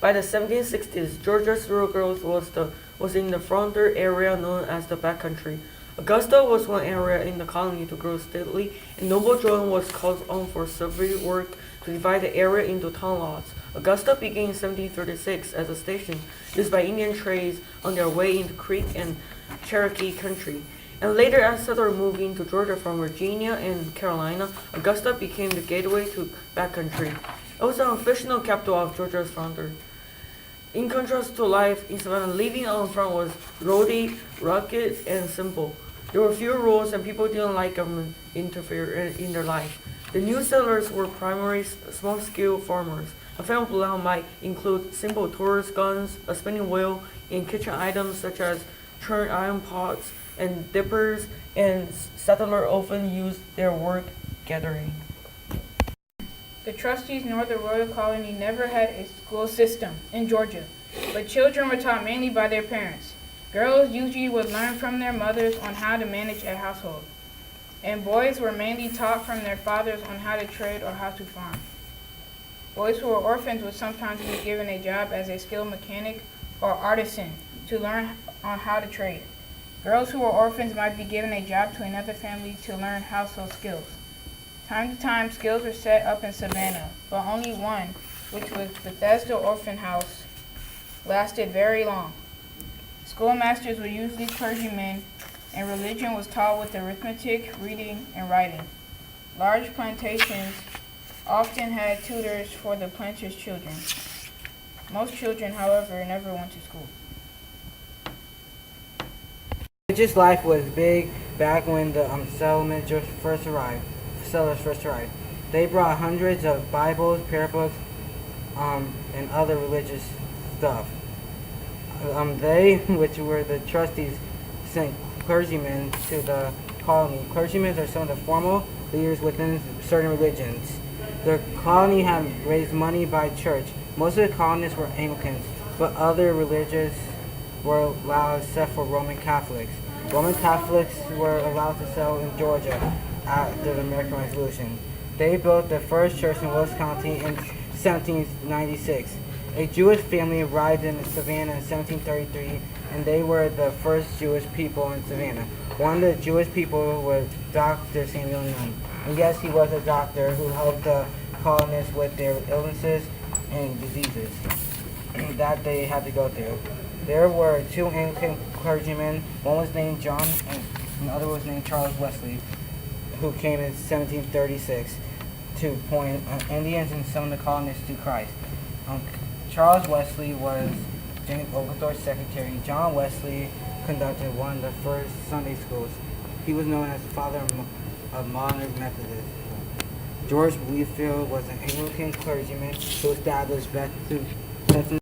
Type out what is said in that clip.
By the 1760s, Georgia's rural growth was in the frontier area known as the backcountry. Augusta was one area in the colony to grow steadily, and noble drawing was called on for survey work to divide the area into town lots. Augusta began in 1736 as a station used by Indian traders on their way into Creek and Cherokee country. And later, as settlers moved into Georgia from Virginia and Carolina, Augusta became the gateway to backcountry. It was the official capital of Georgia's frontier. In contrast to life in Savannah, living on the front was roady, rugged, and simple. There were few rules, and people didn't like government interfere in their life. The new settlers were primarily small-scale farmers. A family plan might include simple tools, guns, a spinning wheel, and kitchen items such as churned iron pots and dippers, and settlers often used their work gathering. The trustees nor the royal colony never had a school system in Georgia, but children were taught mainly by their parents. Girls usually would learn from their mothers on how to manage a household, and boys were mainly taught from their fathers on how to trade or how to farm. Boys who were orphans would sometimes be given a job as a skilled mechanic or artisan to learn on how to trade. Girls who were orphans might be given a job to another family to learn household skills. Time to time, skills were set up in Savannah, but only one, which was Bethesda Orphan House, lasted very long. Schoolmasters were usually clergymen, and religion was taught with arithmetic, reading, and writing. Large plantations often had tutors for the planters' children. Most children, however, never went to school. Religious life was big back when the settlers first arrived. They brought hundreds of Bibles, prayer books, and other religious stuff. They, which were the trustees, sent clergymen to the colony. Clergymen are some of the formal leaders within certain religions. The colony had raised money by church. Most of the colonists were Anglicans, but other religions were allowed except for Roman Catholics. Roman Catholics were allowed to settle in Georgia after the American Revolution. They built the first church in Wilkes County in 1796. A Jewish family arrived in Savannah in 1733, and they were the first Jewish people in Savannah. One of the Jewish people was Dr. Samuel Nunn. And yes, he was a doctor who helped the colonists with their illnesses and diseases that they had to go through. There were two Anglican clergymen. One was named John, and another was named Charles Wesley, who came in 1736 to point Indians and some of the colonists to Christ. Charles Wesley was James Oglethorpe's secretary. John Wesley conducted one of the first Sunday schools. He was known as the father of modern Methodism. George Wheatfield was an Anglican clergyman who established